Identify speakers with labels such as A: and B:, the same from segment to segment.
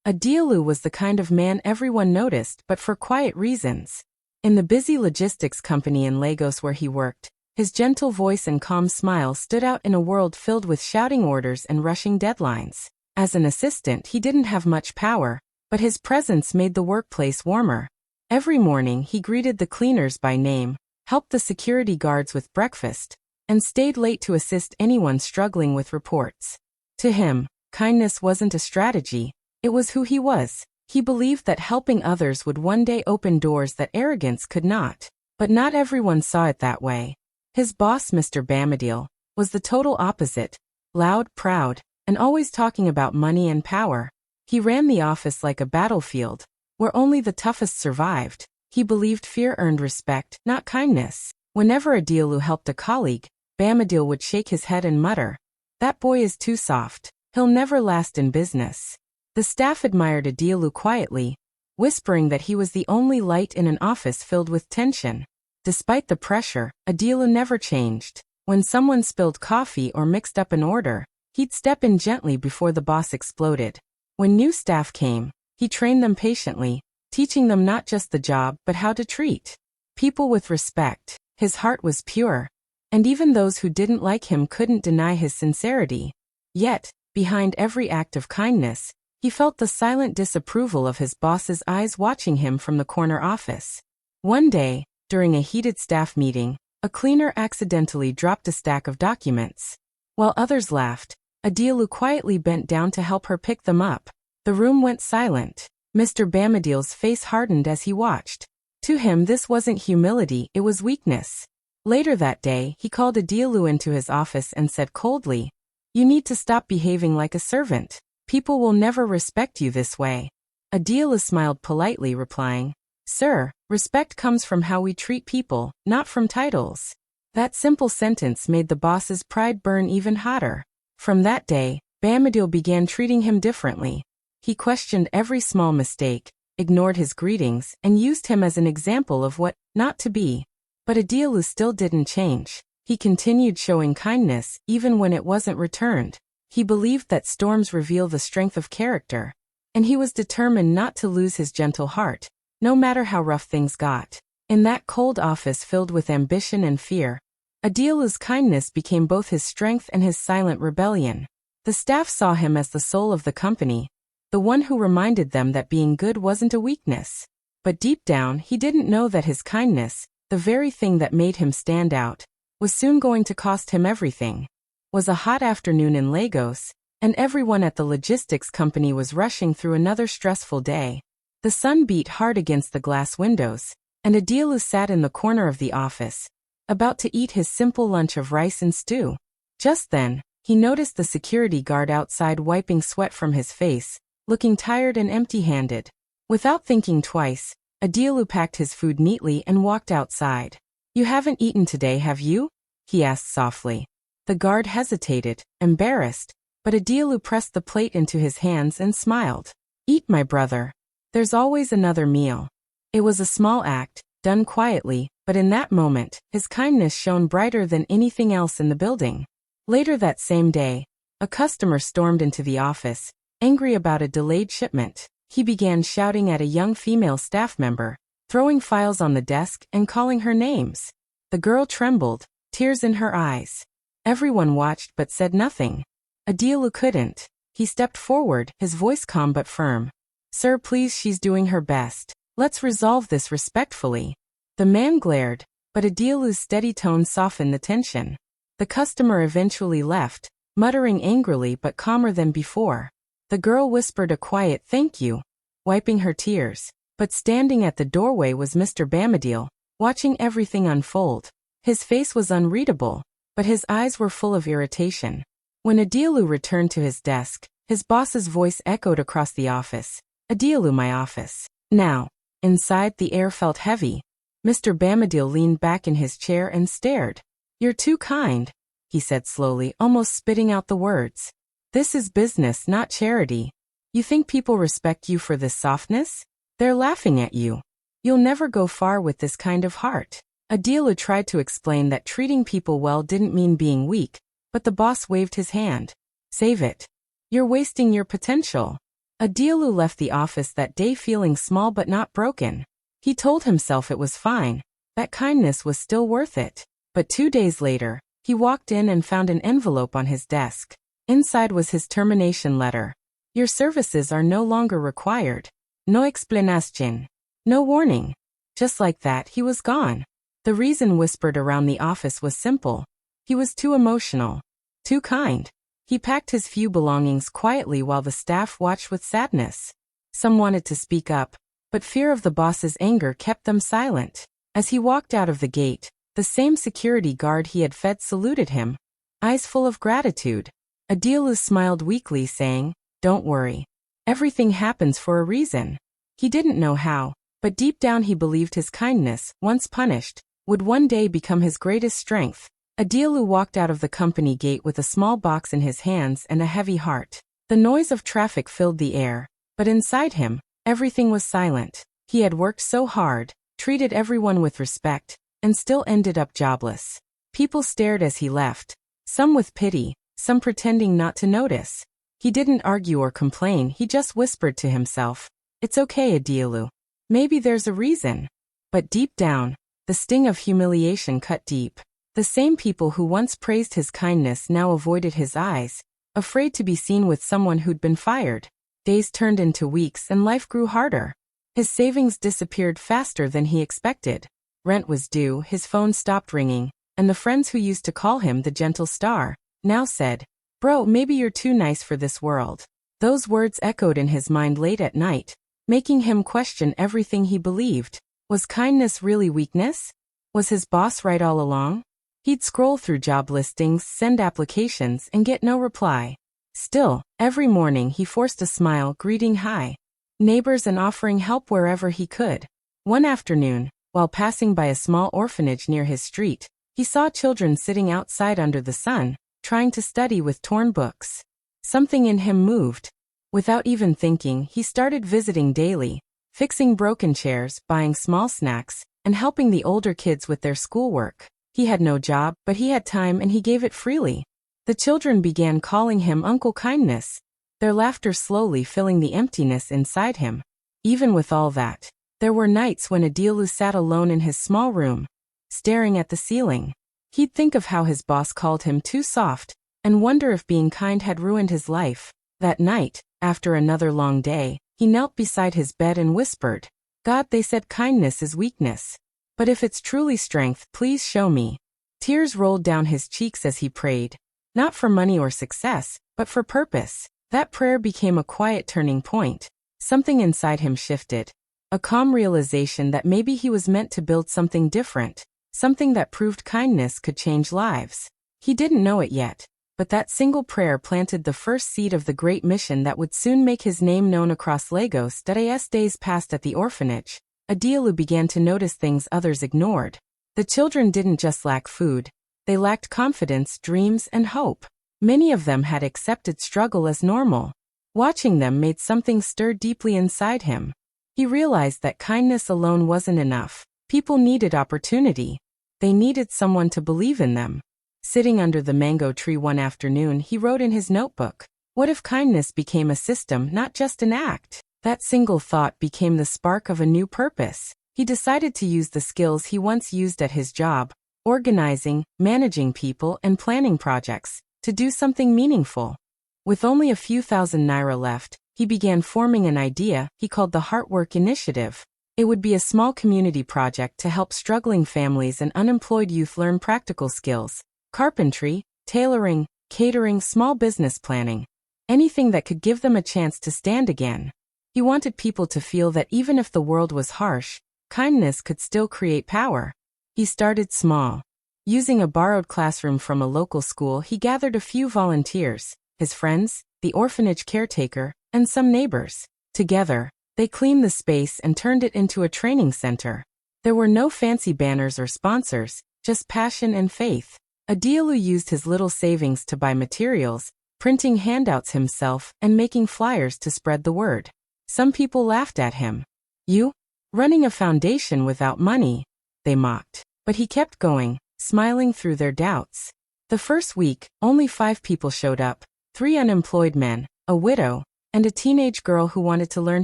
A: Adielu was the kind of man everyone noticed, but for quiet reasons. In the busy logistics company in Lagos where he worked, his gentle voice and calm smile stood out in a world filled with shouting orders and rushing deadlines. As an assistant, he didn't have much power, but his presence made the workplace warmer. Every morning, he greeted the cleaners by name, helped the security guards with breakfast, and stayed late to assist anyone struggling with reports. To him, kindness wasn't a strategy, it was who he was. He believed that helping others would one day open doors that arrogance could not. But not everyone saw it that way. His boss, Mr. Bamadil, was the total opposite, loud, proud, and always talking about money and power. He ran the office like a battlefield, where only the toughest survived. He believed fear earned respect, not kindness. Whenever Adielu helped a colleague, Bamadil would shake his head and mutter, "That boy is too soft. He'll never last in business." The staff admired Adielu quietly, whispering that he was the only light in an office filled with tension. Despite the pressure, Adielu never changed. When someone spilled coffee or mixed up an order, he'd step in gently before the boss exploded. When new staff came, he trained them patiently, teaching them not just the job but how to treat people with respect. His heart was pure, and even those who didn't like him couldn't deny his sincerity. Yet, behind every act of kindness, he felt the silent disapproval of his boss's eyes watching him from the corner office. One day, during a heated staff meeting, a cleaner accidentally dropped a stack of documents. While others laughed, Adielu quietly bent down to help her pick them up. The room went silent. Mr. Bamadil's face hardened as he watched. To him, this wasn't humility, it was weakness. Later that day, he called Adielu into his office and said coldly, "You need to stop behaving like a servant. People will never respect you this way." Adielu smiled politely, replying, "Sir, respect comes from how we treat people, not from titles." That simple sentence made the boss's pride burn even hotter. From that day, Bamadil began treating him differently. He questioned every small mistake, ignored his greetings, and used him as an example of what not to be. But Adielu still didn't change. He continued showing kindness, even when it wasn't returned. He believed that storms reveal the strength of character, and he was determined not to lose his gentle heart, no matter how rough things got. In that cold office filled with ambition and fear, Adielu's kindness became both his strength and his silent rebellion. The staff saw him as the soul of the company, the one who reminded them that being good wasn't a weakness. But deep down, he didn't know that his kindness, the very thing that made him stand out, was soon going to cost him everything. It was a hot afternoon in Lagos, and everyone at the logistics company was rushing through another stressful day. The sun beat hard against the glass windows, and Adielu sat in the corner of the office, about to eat his simple lunch of rice and stew. Just then, he noticed the security guard outside wiping sweat from his face, looking tired and empty-handed. Without thinking twice, Adielu packed his food neatly and walked outside. "You haven't eaten today, have you?" he asked softly. The guard hesitated, embarrassed, but Adielu pressed the plate into his hands and smiled. "Eat, my brother. There's always another meal." It was a small act, done quietly, but in that moment, his kindness shone brighter than anything else in the building. Later that same day, a customer stormed into the office, angry about a delayed shipment. He began shouting at a young female staff member, throwing files on the desk and calling her names. The girl trembled, tears in her eyes. Everyone watched but said nothing. Adielu couldn't. He stepped forward, his voice calm but firm. "Sir, please, she's doing her best. Let's resolve this respectfully." The man glared, but Adielu's steady tone softened the tension. The customer eventually left, muttering angrily but calmer than before. The girl whispered a quiet "thank you," wiping her tears. But standing at the doorway was Mr. Bamadil, watching everything unfold. His face was unreadable, but his eyes were full of irritation. When Adielu returned to his desk, his boss's voice echoed across the office. "Adielu, my office." Now, inside, the air felt heavy. Mr. Bamadil leaned back in his chair and stared. "You're too kind," he said slowly, almost spitting out the words. "This is business, not charity. You think people respect you for this softness? They're laughing at you. You'll never go far with this kind of heart." Adielu tried to explain that treating people well didn't mean being weak, but the boss waved his hand. "Save it. You're wasting your potential." Adielu left the office that day feeling small but not broken. He told himself it was fine, that kindness was still worth it. But 2 days later, he walked in and found an envelope on his desk. Inside was his termination letter. Your services are no longer required. No explicación. No warning. Just like that, he was gone. The reason whispered around the office was simple. He was too emotional. Too kind. He packed his few belongings quietly while the staff watched with sadness. Some wanted to speak up, but fear of the boss's anger kept them silent. As he walked out of the gate, the same security guard he had fed saluted him, eyes full of gratitude. Adielu smiled weakly, saying, "Don't worry. Everything happens for a reason." He didn't know how, but deep down he believed his kindness, once punished, would one day become his greatest strength. Adielu walked out of the company gate with a small box in his hands and a heavy heart. The noise of traffic filled the air, but inside him, everything was silent. He had worked so hard, treated everyone with respect, and still ended up jobless. People stared as he left, some with pity, some pretending not to notice. He didn't argue or complain, he just whispered to himself, "It's okay, Adielu. Maybe there's a reason." But deep down, the sting of humiliation cut deep. The same people who once praised his kindness now avoided his eyes, afraid to be seen with someone who'd been fired. Days turned into weeks and life grew harder. His savings disappeared faster than he expected. Rent was due, his phone stopped ringing, and the friends who used to call him the gentle star now said, "Bro, maybe you're too nice for this world." Those words echoed in his mind late at night, making him question everything he believed. Was kindness really weakness? Was his boss right all along? He'd scroll through job listings, send applications, and get no reply. Still, every morning he forced a smile, greeting hi neighbors and offering help wherever he could. One afternoon, while passing by a small orphanage near his street, he saw children sitting outside under the sun, trying to study with torn books. Something in him moved. Without even thinking, he started visiting daily, fixing broken chairs, buying small snacks, and helping the older kids with their schoolwork. He had no job, but he had time and he gave it freely. The children began calling him Uncle Kindness, their laughter slowly filling the emptiness inside him. Even with all that, there were nights when Adielu sat alone in his small room, staring at the ceiling. He'd think of how his boss called him too soft, and wonder if being kind had ruined his life. That night, after another long day, he knelt beside his bed and whispered, "God, they said kindness is weakness. But if it's truly strength, please show me." Tears rolled down his cheeks as he prayed, not for money or success, but for purpose. That prayer became a quiet turning point. Something inside him shifted. A calm realization that maybe he was meant to build something different, something that proved kindness could change lives. He didn't know it yet, but that single prayer planted the first seed of the great mission that would soon make his name known across Lagos. As days passed at the orphanage, Adielu began to notice things others ignored. The children didn't just lack food, they lacked confidence, dreams, and hope. Many of them had accepted struggle as normal. Watching them made something stir deeply inside him. He realized that kindness alone wasn't enough. People needed opportunity. They needed someone to believe in them. Sitting under the mango tree one afternoon, he wrote in his notebook, "What if kindness became a system, not just an act?" That single thought became the spark of a new purpose. He decided to use the skills he once used at his job, organizing, managing people, and planning projects, to do something meaningful. With only a few thousand naira left, he began forming an idea he called the Heartwork Initiative. It would be a small community project to help struggling families and unemployed youth learn practical skills: carpentry, tailoring, catering, small business planning. Anything that could give them a chance to stand again. He wanted people to feel that even if the world was harsh, kindness could still create power. He started small. Using a borrowed classroom from a local school, he gathered a few volunteers, his friends, the orphanage caretaker, and some neighbors. Together, they cleaned the space and turned it into a training center. There were no fancy banners or sponsors, just passion and faith. Adielu used his little savings to buy materials, printing handouts himself and making flyers to spread the word. Some people laughed at him. "You? Running a foundation without money?" they mocked. But he kept going, smiling through their doubts. The first week, only 5 people showed up: 3 unemployed men, a widow, and a teenage girl who wanted to learn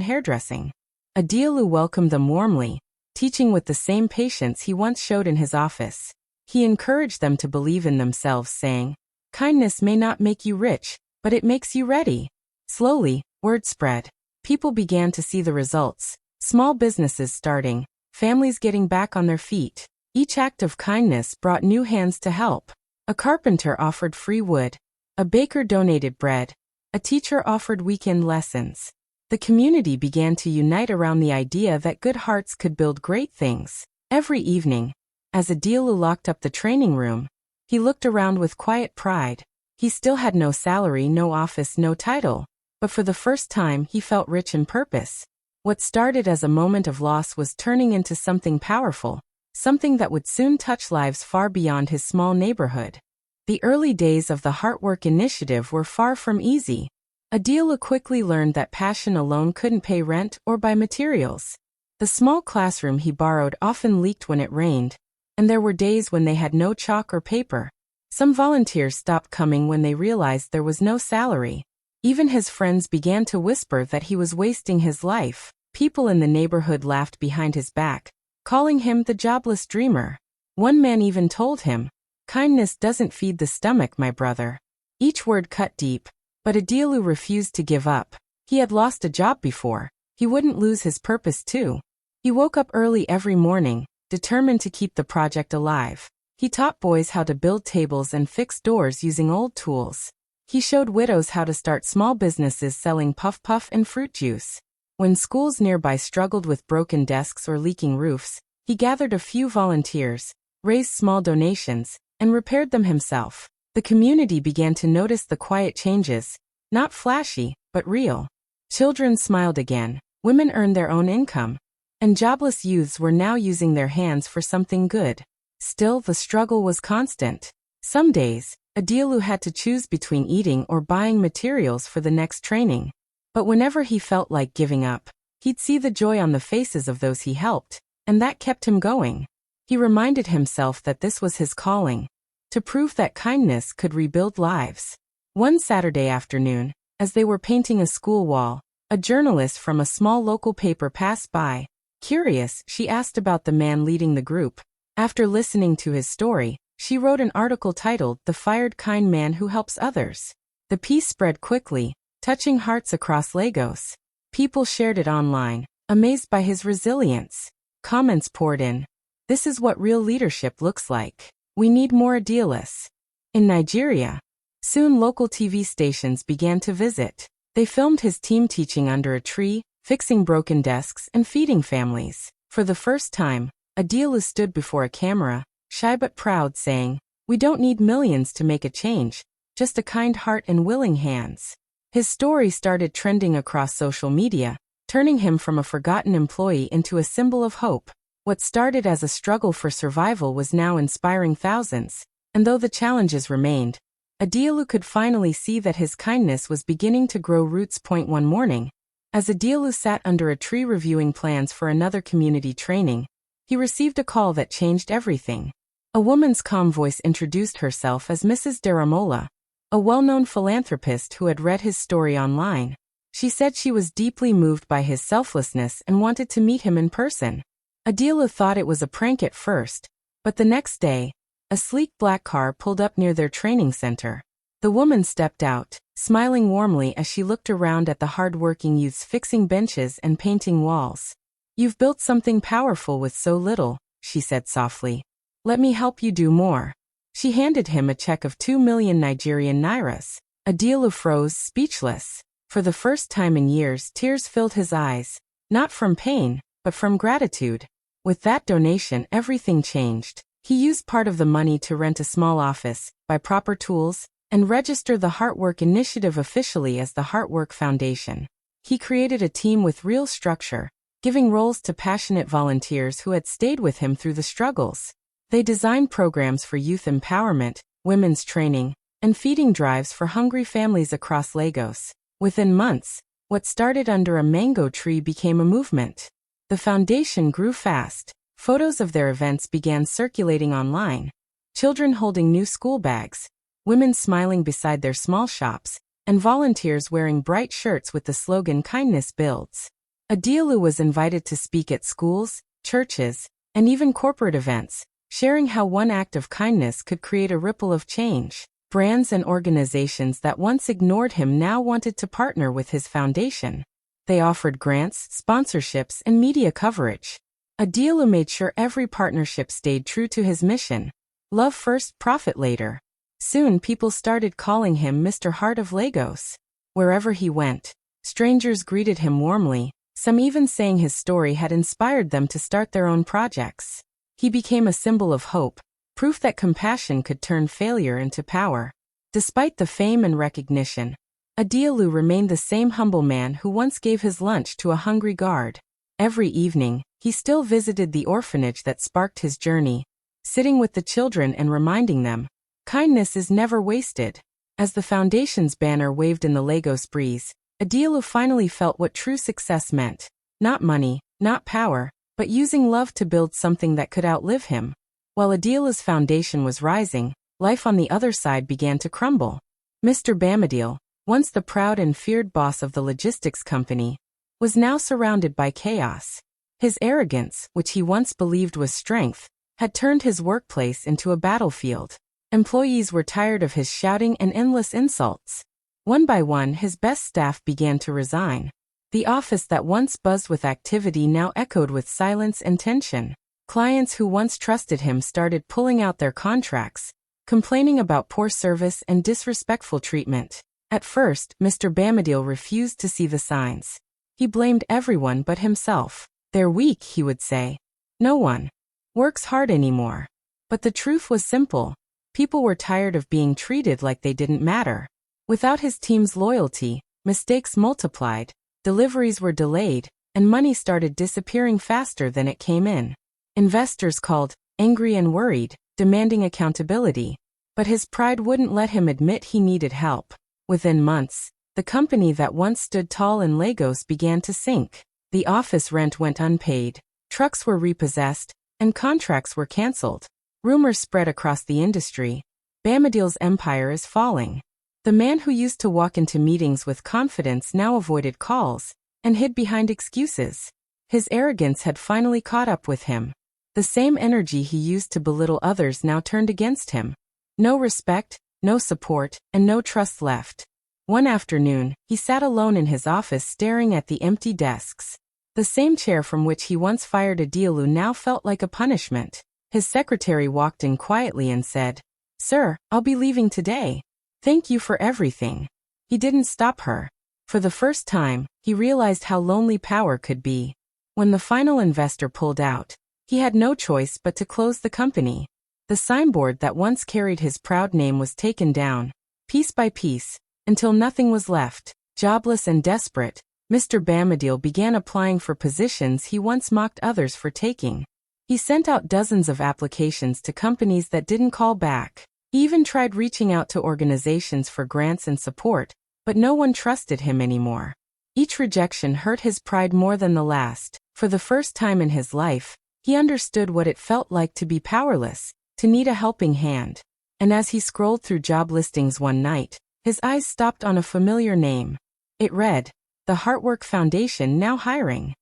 A: hairdressing. Adielu welcomed them warmly, teaching with the same patience he once showed in his office. He encouraged them to believe in themselves, saying, "Kindness may not make you rich, but it makes you ready." Slowly, word spread. People began to see the results. Small businesses starting, families getting back on their feet. Each act of kindness brought new hands to help. A carpenter offered free wood. A baker donated bread. A teacher offered weekend lessons. The community began to unite around the idea that good hearts could build great things. Every evening, as Adielu locked up the training room, he looked around with quiet pride. He still had no salary, no office, no title, but for the first time he felt rich in purpose. What started as a moment of loss was turning into something powerful, something that would soon touch lives far beyond his small neighborhood. The early days of the Heartwork initiative were far from easy. Adielu quickly learned that passion alone couldn't pay rent or buy materials. The small classroom he borrowed often leaked when it rained, and there were days when they had no chalk or paper. Some volunteers stopped coming when they realized there was no salary. Even his friends began to whisper that he was wasting his life. People in the neighborhood laughed behind his back, calling him the jobless dreamer. One man even told him, "Kindness doesn't feed the stomach, my brother." Each word cut deep, but Adielu refused to give up. He had lost a job before. He wouldn't lose his purpose too. He woke up early every morning, determined to keep the project alive. He taught boys how to build tables and fix doors using old tools. He showed widows how to start small businesses selling puff puff and fruit juice. When schools nearby struggled with broken desks or leaking roofs, he gathered a few volunteers, raised small donations, and repaired them himself. The community began to notice the quiet changes, not flashy, but real. Children smiled again, women earned their own income, and jobless youths were now using their hands for something good. Still, the struggle was constant. Some days, Adielu had to choose between eating or buying materials for the next training. But whenever he felt like giving up, he'd see the joy on the faces of those he helped, and that kept him going. He reminded himself that this was his calling, to prove that kindness could rebuild lives. One Saturday afternoon, as they were painting a school wall, a journalist from a small local paper passed by. Curious, she asked about the man leading the group. After listening to his story, she wrote an article titled "The Fired Kind Man Who Helps Others." The piece spread quickly, touching hearts across Lagos. People shared it online, amazed by his resilience. Comments poured in. "This is what real leadership looks like. We need more Adielus." In Nigeria, soon local TV stations began to visit. They filmed his team teaching under a tree, fixing broken desks, and feeding families. For the first time, Adielu stood before a camera, shy but proud, saying, "We don't need millions to make a change, just a kind heart and willing hands." His story started trending across social media, turning him from a forgotten employee into a symbol of hope. What started as a struggle for survival was now inspiring thousands, and though the challenges remained, Adielu could finally see that his kindness was beginning to grow roots. One morning, as Adielu sat under a tree reviewing plans for another community training, he received a call that changed everything. A woman's calm voice introduced herself as Mrs. Daramola, a well-known philanthropist who had read his story online. She said she was deeply moved by his selflessness and wanted to meet him in person. Adielu thought it was a prank at first, but the next day, a sleek black car pulled up near their training center. The woman stepped out, smiling warmly as she looked around at the hard-working youths fixing benches and painting walls. "You've built something powerful with so little," she said softly. "Let me help you do more." She handed him a check of 2 million Nigerian nairas. Adielu froze, speechless. For the first time in years, tears filled his eyes, not from pain, but from gratitude. With that donation, everything changed. He used part of the money to rent a small office, buy proper tools, and register the Heartwork initiative officially as the Heartwork Foundation. He created a team with real structure, giving roles to passionate volunteers who had stayed with him through the struggles. They designed programs for youth empowerment, women's training, and feeding drives for hungry families across Lagos. Within months, what started under a mango tree became a movement. The foundation grew fast. Photos of their events began circulating online. Children holding new school bags, women smiling beside their small shops, and volunteers wearing bright shirts with the slogan "Kindness Builds." Adielu was invited to speak at schools, churches, and even corporate events, sharing how one act of kindness could create a ripple of change. Brands and organizations that once ignored him now wanted to partner with his foundation. They offered grants, sponsorships, and media coverage. Adielu made sure every partnership stayed true to his mission. Love first, profit later. Soon people started calling him Mr. Heart of Lagos. Wherever he went, strangers greeted him warmly, some even saying his story had inspired them to start their own projects. He became a symbol of hope, proof that compassion could turn failure into power. Despite the fame and recognition, Adielu remained the same humble man who once gave his lunch to a hungry guard. Every evening, he still visited the orphanage that sparked his journey, sitting with the children and reminding them, kindness is never wasted. As the foundation's banner waved in the Lagos breeze, Adielu finally felt what true success meant. Not money, not power, but using love to build something that could outlive him. While Adielu's foundation was rising, life on the other side began to crumble. Mr. Bamidele, once the proud and feared boss of the logistics company, was now surrounded by chaos. His arrogance, which he once believed was strength, had turned his workplace into a battlefield. Employees were tired of his shouting and endless insults. One by one, his best staff began to resign. The office that once buzzed with activity now echoed with silence and tension. Clients who once trusted him started pulling out their contracts, complaining about poor service and disrespectful treatment. At first, Mr. Bamidele refused to see the signs. He blamed everyone but himself. They're weak, he would say. No one works hard anymore. But the truth was simple. People were tired of being treated like they didn't matter. Without his team's loyalty, mistakes multiplied, deliveries were delayed, and money started disappearing faster than it came in. Investors called, angry and worried, demanding accountability. But his pride wouldn't let him admit he needed help. Within months, the company that once stood tall in Lagos began to sink. The office rent went unpaid, trucks were repossessed, and contracts were cancelled. Rumors spread across the industry. Bamidele's empire is falling. The man who used to walk into meetings with confidence now avoided calls and hid behind excuses. His arrogance had finally caught up with him. The same energy he used to belittle others now turned against him. No respect, no support, and no trust left. One afternoon, he sat alone in his office staring at the empty desks. The same chair from which he once fired Adielu now felt like a punishment. His secretary walked in quietly and said, "Sir, I'll be leaving today. Thank you for everything." He didn't stop her. For the first time, he realized how lonely power could be. When the final investor pulled out, he had no choice but to close the company. The signboard that once carried his proud name was taken down, piece by piece, until nothing was left. Jobless and desperate, Mr. Bamidele began applying for positions he once mocked others for taking. He sent out dozens of applications to companies that didn't call back. He even tried reaching out to organizations for grants and support, but no one trusted him anymore. Each rejection hurt his pride more than the last. For the first time in his life, he understood what it felt like to be powerless, to need a helping hand. And as he scrolled through job listings one night, his eyes stopped on a familiar name. It read, "The Heartwork Foundation now hiring."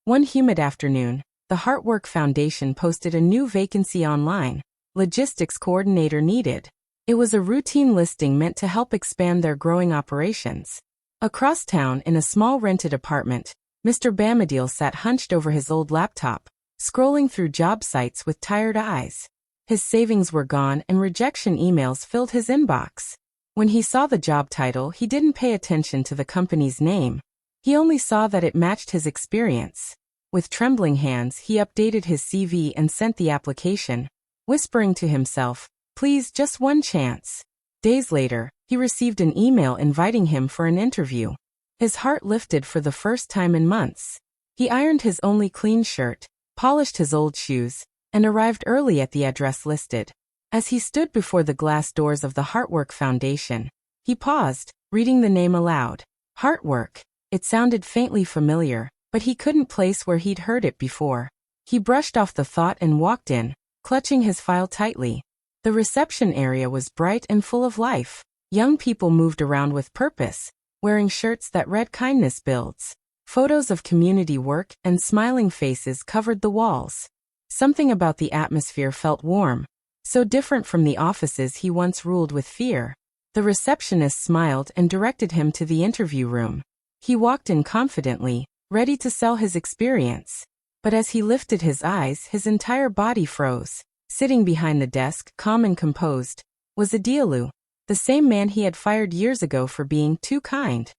A: One humid afternoon, the Heartwork Foundation posted a new vacancy online, logistics coordinator needed. It was a routine listing meant to help expand their growing operations. Across town in a small rented apartment, Mr. Bamidele sat hunched over his old laptop, scrolling through job sites with tired eyes. His savings were gone and rejection emails filled his inbox. When he saw the job title, he didn't pay attention to the company's name. He only saw that it matched his experience. With trembling hands, he updated his CV and sent the application, whispering to himself, "Please, just one chance." Days later, he received an email inviting him for an interview. His heart lifted for the first time in months. He ironed his only clean shirt, polished his old shoes, and arrived early at the address listed. As he stood before the glass doors of the Heartwork Foundation, he paused, reading the name aloud. Heartwork. It sounded faintly familiar, but he couldn't place where he'd heard it before. He brushed off the thought and walked in, clutching his file tightly. The reception area was bright and full of life. Young people moved around with purpose, wearing shirts that read kindness builds. Photos of community work and smiling faces covered the walls. Something about the atmosphere felt warm, so different from the offices he once ruled with fear. The receptionist smiled and directed him to the interview room. He walked in confidently, ready to sell his experience. But as he lifted his eyes, his entire body froze. Sitting behind the desk, calm and composed, was Adielu, the same man he had fired years ago for being too kind.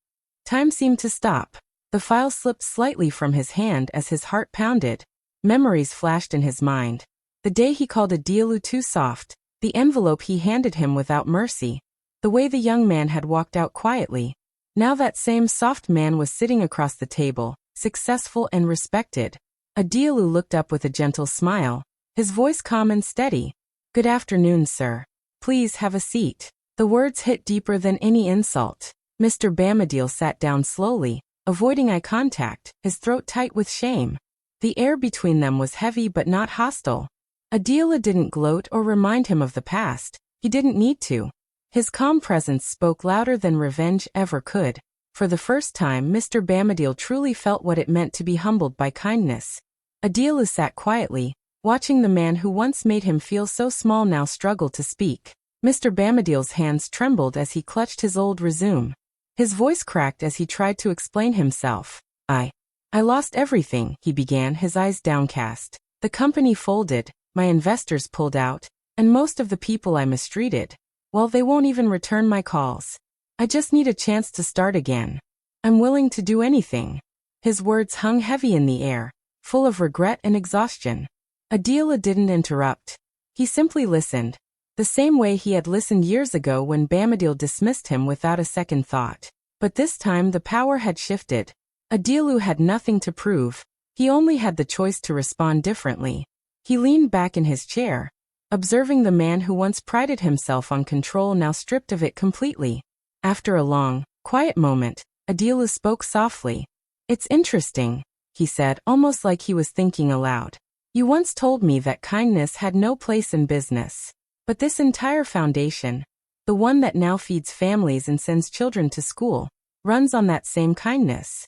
A: Time seemed to stop. The file slipped slightly from his hand as his heart pounded. Memories flashed in his mind. The day he called Adielu too soft, the envelope he handed him without mercy, the way the young man had walked out quietly. Now that same soft man was sitting across the table, successful and respected. Adielu looked up with a gentle smile, his voice calm and steady. "Good afternoon, sir. Please have a seat." The words hit deeper than any insult. Mr. Bamadil sat down slowly, avoiding eye contact, his throat tight with shame. The air between them was heavy but not hostile. Adielu didn't gloat or remind him of the past. He didn't need to. His calm presence spoke louder than revenge ever could. For the first time, Mr. Bamadil truly felt what it meant to be humbled by kindness. Adielu sat quietly, watching the man who once made him feel so small now struggle to speak. Mr. Bamadil's hands trembled as he clutched his old resume. His voice cracked as he tried to explain himself. I lost everything," he began, his eyes downcast. "The company folded, my investors pulled out, and most of the people I mistreated, well, they won't even return my calls. I just need a chance to start again. I'm willing to do anything." His words hung heavy in the air, full of regret and exhaustion. Adielu didn't interrupt. He simply listened, the same way he had listened years ago when Bamadil dismissed him without a second thought. But this time the power had shifted. Adielu had nothing to prove. He only had the choice to respond differently. He leaned back in his chair, observing the man who once prided himself on control now stripped of it completely. After a long, quiet moment, Adielu spoke softly. "It's interesting," he said, almost like he was thinking aloud. "You once told me that kindness had no place in business. But this entire foundation, the one that now feeds families and sends children to school, runs on that same kindness."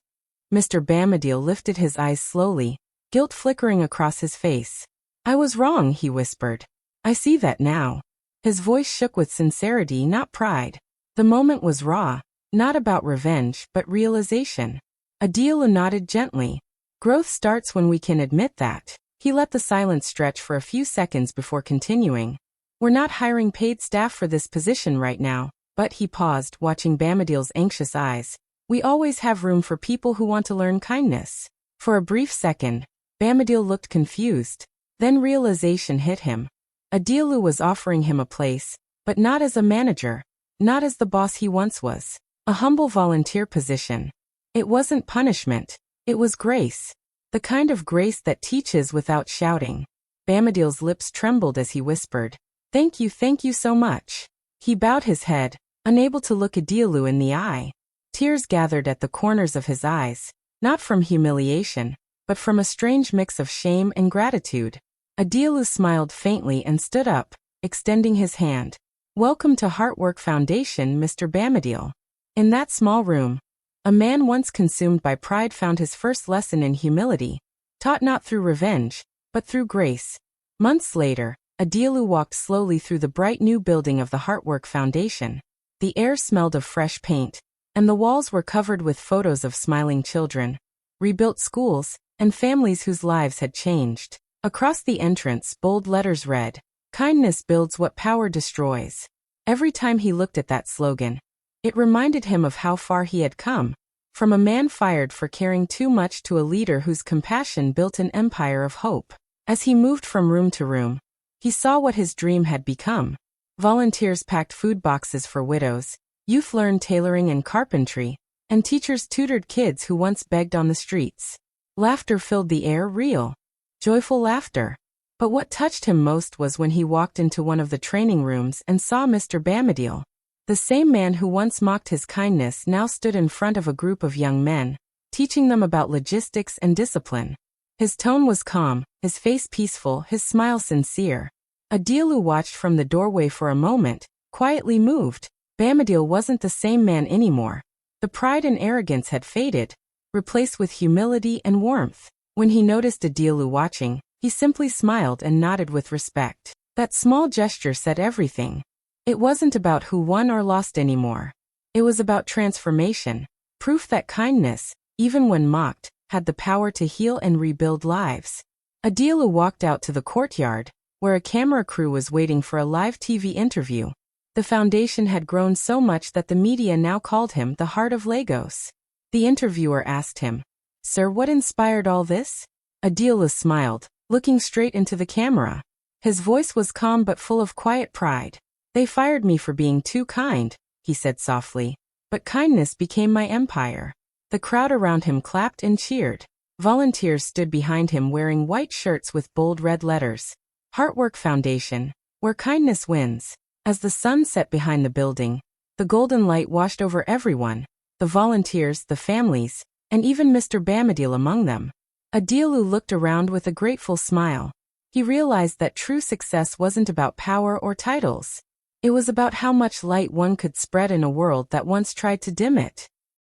A: Mr. Bamadil lifted his eyes slowly, guilt flickering across his face. "I was wrong," he whispered. "I see that now." His voice shook with sincerity, not pride. The moment was raw, not about revenge, but realization. Adielu nodded gently. "Growth starts when we can admit that." He let the silence stretch for a few seconds before continuing. "We're not hiring paid staff for this position right now," but he paused, watching Bamadil's anxious eyes. "We always have room for people who want to learn kindness." For a brief second, Bamadil looked confused. Then realization hit him. Adielu was offering him a place, but not as a manager, not as the boss he once was. A humble volunteer position. It wasn't punishment. It was grace. The kind of grace that teaches without shouting. Bamadil's lips trembled as he whispered, thank you so much." He bowed his head, unable to look Adielu in the eye. Tears gathered at the corners of his eyes, not from humiliation, but from a strange mix of shame and gratitude. Adielu smiled faintly and stood up, extending his hand. "Welcome to Heartwork Foundation, Mr. Bamadil." In that small room, a man once consumed by pride found his first lesson in humility, taught not through revenge, but through grace. Months later, Adielu walked slowly through the bright new building of the Heartwork Foundation. The air smelled of fresh paint, and the walls were covered with photos of smiling children, rebuilt schools, and families whose lives had changed. Across the entrance, bold letters read, "Kindness builds what power destroys." Every time he looked at that slogan, it reminded him of how far he had come, from a man fired for caring too much to a leader whose compassion built an empire of hope. As he moved from room to room, he saw what his dream had become. Volunteers packed food boxes for widows, youth learned tailoring and carpentry, and teachers tutored kids who once begged on the streets. Laughter filled the air, real, joyful laughter. But what touched him most was when he walked into one of the training rooms and saw Mr. Bamadil. The same man who once mocked his kindness now stood in front of a group of young men, teaching them about logistics and discipline. His tone was calm, his face peaceful, his smile sincere. Adielu watched from the doorway for a moment, quietly moved. Bamidil wasn't the same man anymore. The pride and arrogance had faded, replaced with humility and warmth. When he noticed Adilu watching, he simply smiled and nodded with respect. That small gesture said everything. It wasn't about who won or lost anymore. It was about transformation, proof that kindness, even when mocked, had the power to heal and rebuild lives. Adilu walked out to the courtyard, where a camera crew was waiting for a live TV interview. The foundation had grown so much that the media now called him the Heart of Lagos. The interviewer asked him, "Sir, what inspired all this?" Adilu smiled, looking straight into the camera. His voice was calm but full of quiet pride. "They fired me for being too kind," he said softly. "But kindness became my empire." The crowd around him clapped and cheered. Volunteers stood behind him wearing white shirts with bold red letters. Heartwork Foundation, where kindness wins. As the sun set behind the building, the golden light washed over everyone, the volunteers, the families, and even Mr. Bamidil among them. Adilu looked around with a grateful smile. He realized that true success wasn't about power or titles. It was about how much light one could spread in a world that once tried to dim it.